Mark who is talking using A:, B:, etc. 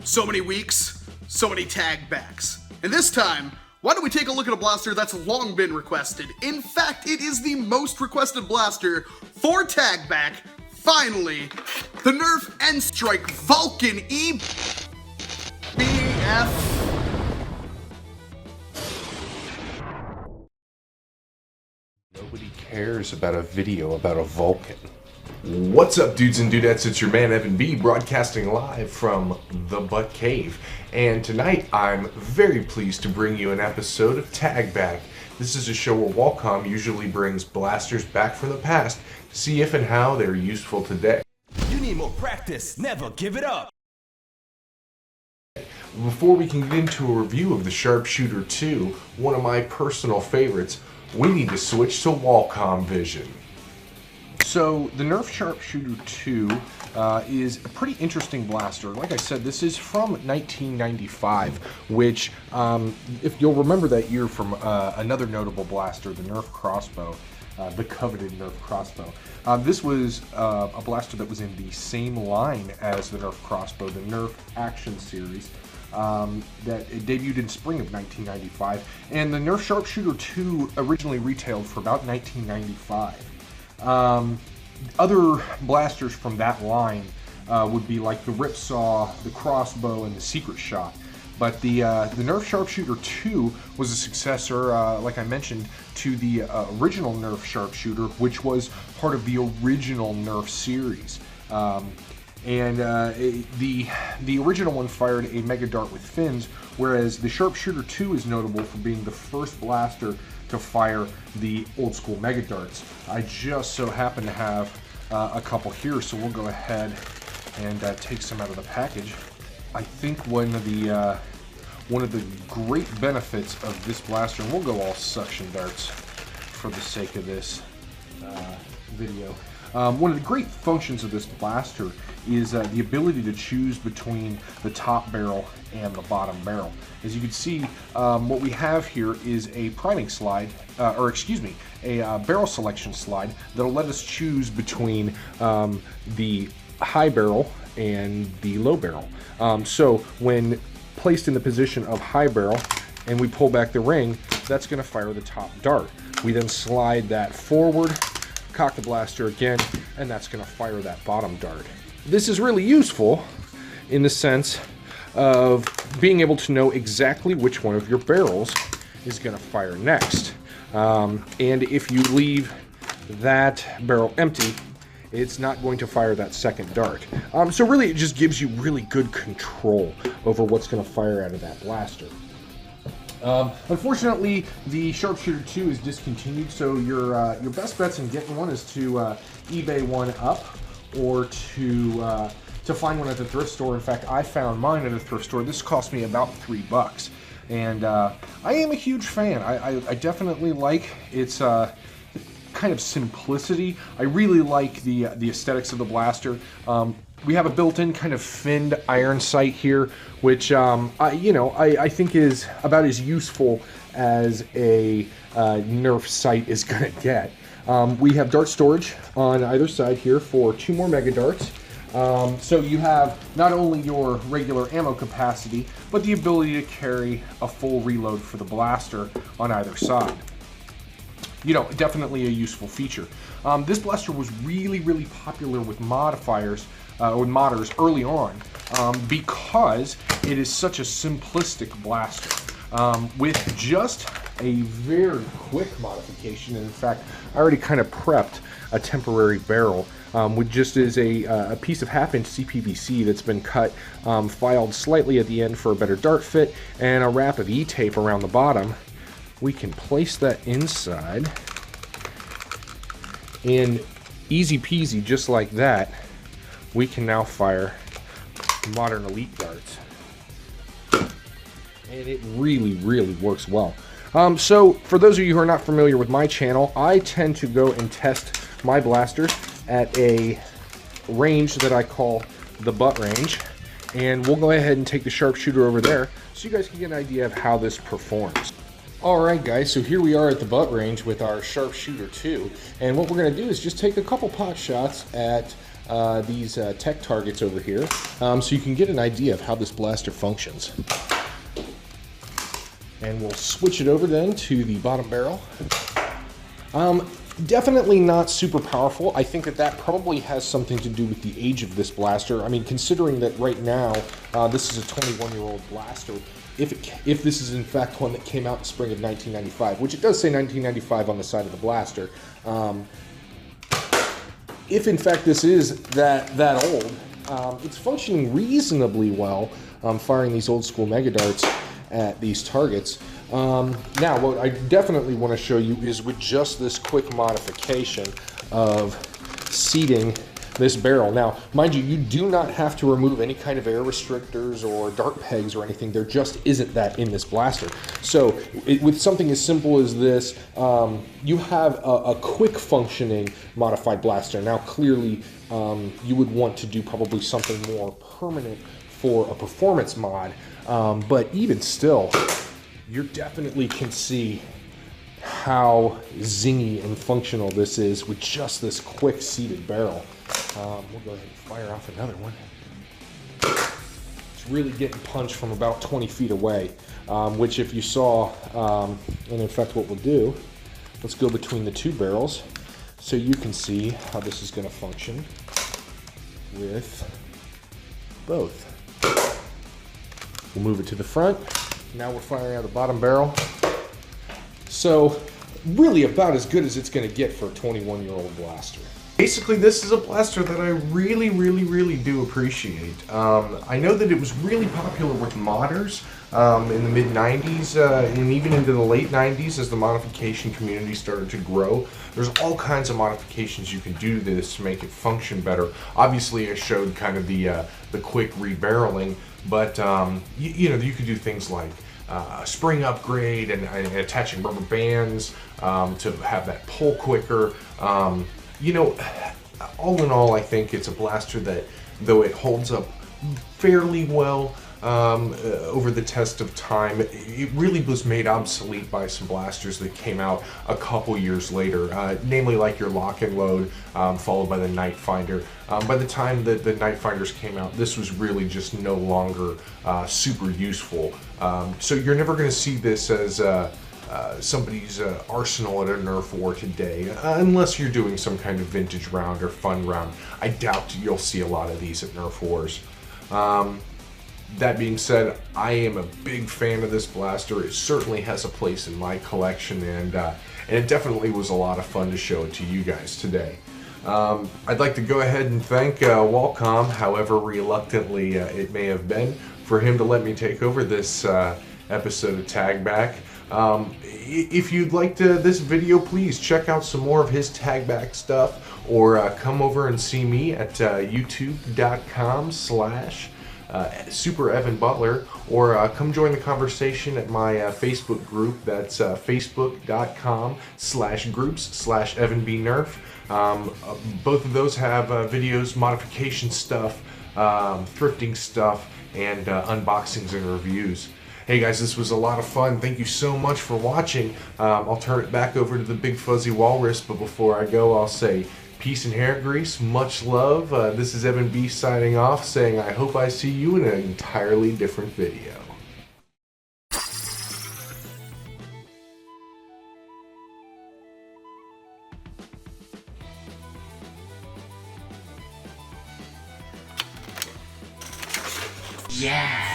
A: So many weeks, so many tag backs. And this time, why don't we take a look at a blaster that's long been requested? In fact, it is the most requested blaster for tag back. Finally, the Nerf N-Strike Vulcan EBF.
B: Nobody cares about a video about a Vulcan.
C: What's up, dudes and dudettes? It's your man Evan B, broadcasting live from the Butt Cave. And tonight I'm very pleased to bring you an episode of Tag Back. This is a show where Walcom usually brings blasters back from the past to see if and how they're useful today.
D: You need more practice, never give it up.
C: Before we can get into a review of the Sharpshooter 2, one of my personal favorites, we need to switch to Walcom Vision.
B: So the Nerf Sharpshooter 2 is a pretty interesting blaster. Like I said, this is from 1995, which, if you'll remember that year from another notable blaster, the Nerf crossbow, the coveted Nerf crossbow. This was a blaster that was in the same line as the Nerf crossbow, the Nerf Action Series. That it debuted in spring of 1995, and the Nerf Sharpshooter 2 originally retailed for about $19.95. Other blasters from that line would be like the Ripsaw, the Crossbow, and the Secret Shot. But the Nerf Sharpshooter 2 was a successor, like I mentioned, to the original Nerf Sharpshooter, which was part of the original Nerf series. The original one fired a Mega Dart with fins, whereas the Sharpshooter 2 is notable for being the first blaster to fire the old school Mega Darts. I just so happen to have a couple here, so we'll go ahead and take some out of the package. I think one of the great benefits of this blaster, and we'll go all suction darts for the sake of this video. One of the great functions of this blaster is the ability to choose between the top barrel and the bottom barrel. As you can see, what we have here is a priming slide, a barrel selection slide that'll let us choose between the high barrel and the low barrel. So when placed in the position of high barrel and we pull back the ring, that's going to fire the top dart. We then slide that forward, cock the blaster again, and that's going to fire that bottom dart. This is really useful in the sense of being able to know exactly which one of your barrels is going to fire next. And if you leave that barrel empty, it's not going to fire that second dart. So really it just gives you really good control over what's going to fire out of that blaster. Unfortunately, the Sharpshooter 2 is discontinued, so your best bets in getting one is to eBay one up, or to find one at the thrift store. In fact, I found mine at a thrift store. This cost me about $3, and I am a huge fan. I definitely like its kind of simplicity. I really like the aesthetics of the blaster. We have a built-in kind of finned iron sight here, which I think is about as useful as a Nerf sight is gonna get. We have dart storage on either side here for 2 more Mega Darts. So you have not only your regular ammo capacity, but the ability to carry a full reload for the blaster on either side. Definitely a useful feature. This blaster was really popular with modifiers, or modders early on, because it is such a simplistic blaster. With just a very quick modification, and in fact, I already kind of prepped a temporary barrel, which just is a piece of 1/2-inch CPVC that's been cut, filed slightly at the end for a better dart fit, and a wrap of E-tape around the bottom. We can place that inside, and easy peasy, just like that, we can now fire modern elite darts. And it really works well. So for those of you who are not familiar with my channel, I tend to go and test my blasters at a range that I call the butt range, and we'll go ahead and take the Sharpshooter over there so you guys can get an idea of how this performs. Alright guys, so here we are at the butt range with our Sharpshooter 2, and what we're going to do is just take a couple pot shots at these tech targets over here, so you can get an idea of how this blaster functions. And we'll switch it over then to the bottom barrel. Definitely not super powerful. I think that probably has something to do with the age of this blaster. I mean, considering that right now, this is a 21-year-old blaster, if this is in fact one that came out in spring of 1995, which it does say 1995 on the side of the blaster, if in fact this is that old, it's functioning reasonably well, firing these old school mega darts at these targets. Now, what I definitely want to show you is with just this quick modification of seating this barrel. Now, mind you, you do not have to remove any kind of air restrictors or dart pegs or anything. There just isn't that in this blaster. So, with something as simple as this, you have a quick functioning modified blaster. Now, clearly, you would want to do probably something more permanent for a performance mod, but even still, you definitely can see how zingy and functional this is with just this quick seated barrel. We'll go ahead and fire off another one. It's really getting punched from about 20 feet away, which if you saw, and in fact what we'll do, let's go between the two barrels so you can see how this is going to function with both. We'll move it to the front. Now we're firing out the bottom barrel. So really about as good as it's going to get for a 21-year-old blaster.
C: Basically, this is a blaster that I really do appreciate. I know that it was really popular with modders in the mid-90s and even into the late 90s as the modification community started to grow. There's all kinds of modifications you can do to this to make it function better. Obviously, I showed kind of the quick rebarreling, but you know, you could do things like spring upgrade and attaching rubber bands to have that pull quicker. You know, all in all, I think it's a blaster that, though it holds up fairly well over the test of time, it really was made obsolete by some blasters that came out a couple years later, namely like your Lock and Load, followed by the Night Finder. By the time that the Night Finders came out, this was really just no longer super useful. So you're never going to see this as somebody's arsenal at a Nerf war today, unless you're doing some kind of vintage round or fun round. I doubt you'll see a lot of these at Nerf wars. That being said, I am a big fan of this blaster. It certainly has a place in my collection, and it definitely was a lot of fun to show it to you guys today. I'd like to go ahead and thank Walcom, however reluctantly it may have been, for him to let me take over this episode of Tag Back. If you'd like this video, please check out some more of his Tag Back stuff, or come over and see me at youtube.com/Super Evan Butler, or come join the conversation at my Facebook group. That's facebook.com/groups/EvanBNerf. Both of those have videos, modification stuff, thrifting stuff, and unboxings and reviews. Hey guys, this was a lot of fun. Thank you so much for watching. I'll turn it back over to the big Fuzzy Walrus, but before I go, I'll say peace and hair grease, much love. This is Evan B signing off, saying I hope I see you in an entirely different video.
E: Yeah.